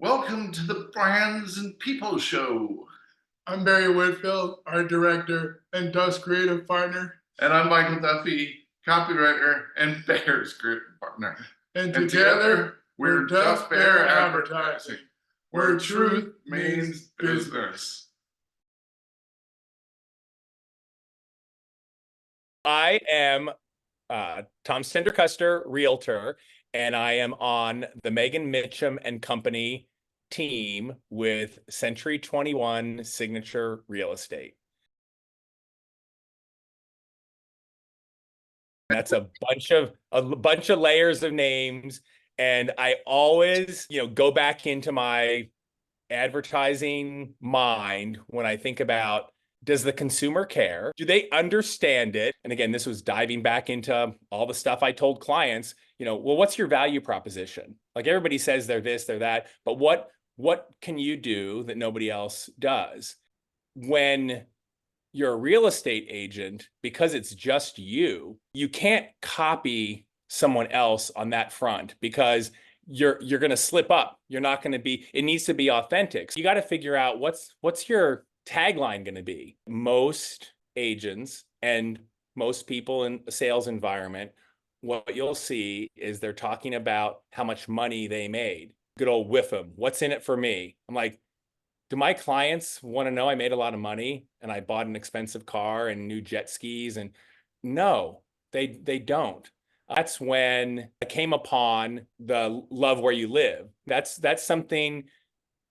Welcome to the Brands and People Show. I'm Barry Whitfield, art director and Duff's creative partner. And I'm Michael Duffy, copywriter and Bear's creative partner. And together, we're Duff Bear Advertising, where truth means business. I am Tom Stender-Custer, Realtor, and I am on the Megan Mitchum and Company team with Century 21 Signature Real Estate. That's a bunch of layers of names, and I always, go back into my advertising mind when I think about, does the consumer care? Do they understand it? And again, this was diving back into all the stuff I told clients, well, what's your value proposition? Like everybody says they're this, they're that, but what can you do that nobody else does? When you're a real estate agent, because it's just you can't copy someone else on that front because you're going to slip up. You're not going to be, it needs to be authentic. So you got to figure out what's your tagline going to be. Most agents and most people in a sales environment, what you'll see is they're talking about how much money they made. Good old whiff 'em. What's in it for me? I'm like, do my clients want to know I made a lot of money and I bought an expensive car and new jet skis? And no, they don't. That's when I came upon the love where you live. That's something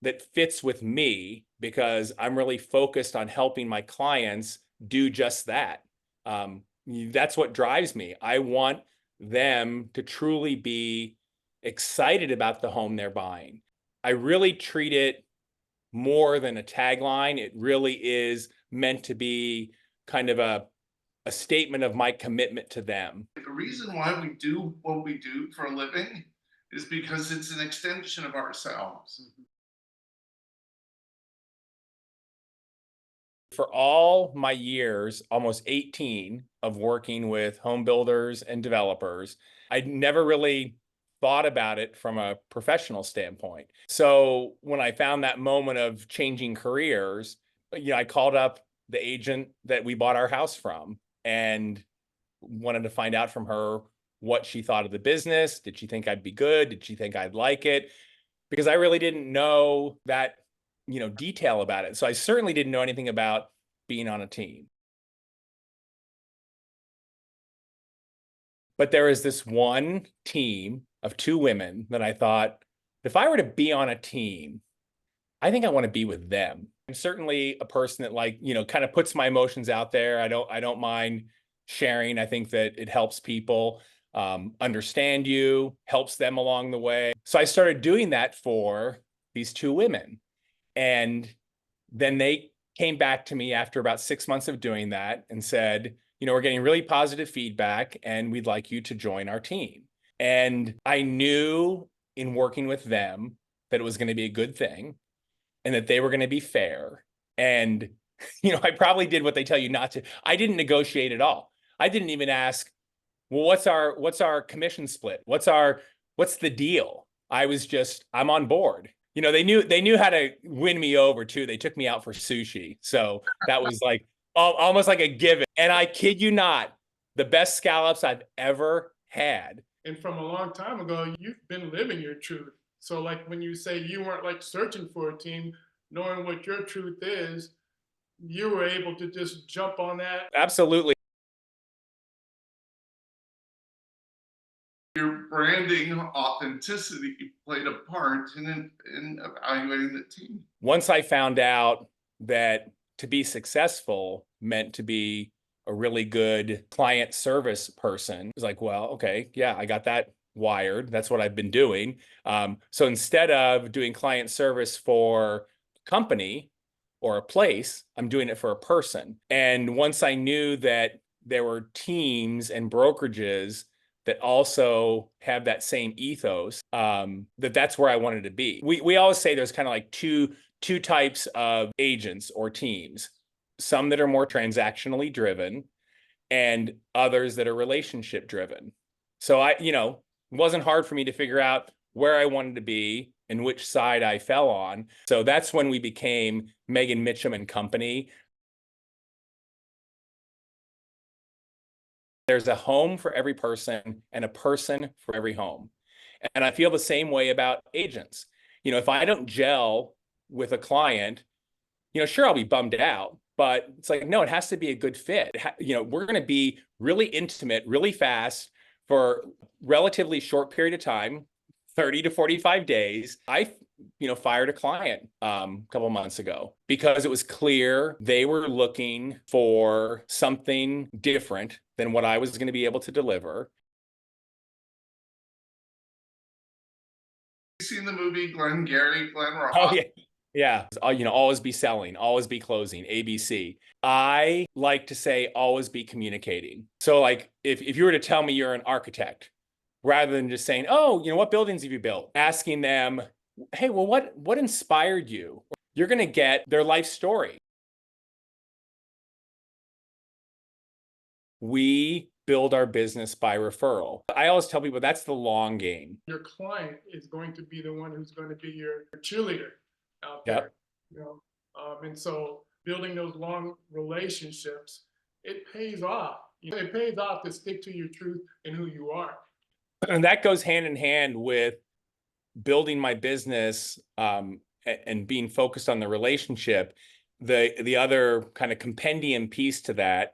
that fits with me because I'm really focused on helping my clients do just that. That's what drives me. I want them to truly be excited about the home they're buying. I really treat it more than a tagline. It really is meant to be kind of a statement of my commitment to them. The reason why we do what we do for a living is because it's an extension of ourselves. For all my years, almost 18 of working with home builders and developers, I never really thought about it from a professional standpoint. So when I found that moment of changing careers, I called up the agent that we bought our house from and wanted to find out from her what she thought of the business. Did she think I'd be good? Did she think I'd like it? Because I really didn't know that, detail about it. So I certainly didn't know anything about being on a team. But there is this one team of two women that I thought, if I were to be on a team, I think I want to be with them. I'm certainly a person that kind of puts my emotions out there. I don't mind sharing. I think that it helps people understand you, helps them along the way. So I started doing that for these two women. And then they came back to me after about 6 months of doing that and said, we're getting really positive feedback and we'd like you to join our team. And I knew in working with them that it was going to be a good thing and that they were going to be fair. And, I probably did what they tell you not to. I didn't negotiate at all. I didn't even ask, well, what's our commission split? What's the deal? I was just, I'm on board. They knew how to win me over too. They took me out for sushi. So that was like almost like a given. And I kid you not, the best scallops I've ever had. And from a long time ago, you've been living your truth. So like when you say you weren't searching for a team, knowing what your truth is, you were able to just jump on that. Absolutely. Your branding authenticity played a part in evaluating the team. Once I found out that to be successful meant to be a really good client service person, it was like, well, okay, yeah, I got that wired. That's what I've been doing. So instead of doing client service for a company or a place, I'm doing it for a person. And once I knew that there were teams and brokerages that also have that same ethos, that's where I wanted to be. We always say there's kind of like two types of agents or teams, some that are more transactionally driven and others that are relationship driven. So it wasn't hard for me to figure out where I wanted to be and which side I fell on. So that's when we became Megan Mitchum and Company. There's a home for every person and a person for every home. And I feel the same way about agents. If I don't gel with a client, sure, I'll be bummed out, but it's like, no, it has to be a good fit. We're going to be really intimate, really fast for relatively short period of time, 30 to 45 days. I fired a client a couple months ago because it was clear they were looking for something different than what I was going to be able to deliver. Seen the movie Glenn Ross? Oh yeah. Yeah. Always be selling, always be closing, ABC. I like to say always be communicating. So like if you were to tell me you're an architect, rather than just saying, oh, what buildings have you built? Asking them, hey, well, what inspired you? You're going to get their life story. We build our business by referral. I always tell people that's the long game. Your client is going to be the one who's going to be your cheerleader out Yep. there. And so building those long relationships, it pays off. It pays off to stick to your truth and who you are. And that goes hand in hand with building my business and being focused on the relationship. The other kind of compendium piece to that,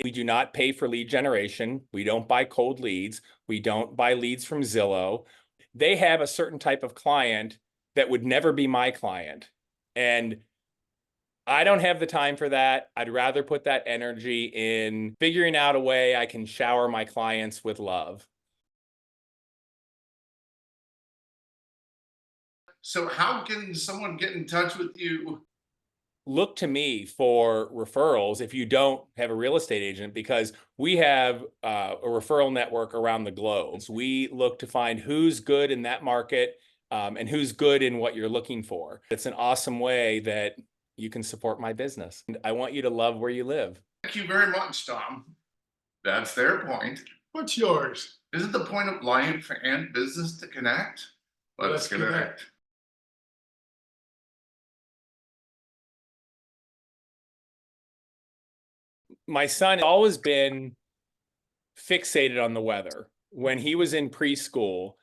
we do not pay for lead generation. We don't buy cold leads. We don't buy leads from Zillow. They have a certain type of client that would never be my client. And I don't have the time for that. I'd rather put that energy in figuring out a way I can shower my clients with love. So how can someone get in touch with you? Look to me for referrals if you don't have a real estate agent, because we have a referral network around the globe. So we look to find who's good in that market and who's good in what you're looking for. It's an awesome way that you can support my business. And I want you to love where you live. Thank you very much, Tom. That's their point. What's yours? Isn't the point of life and business to connect? Let's connect. My son has always been fixated on the weather. When he was in preschool,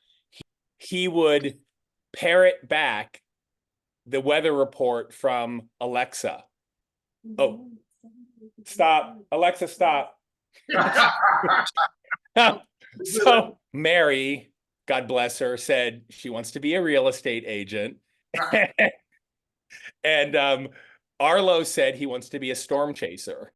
he would parrot back the weather report from Alexa. Oh, stop. Alexa, stop. So Mary, God bless her, said she wants to be a real estate agent. And Arlo said he wants to be a storm chaser.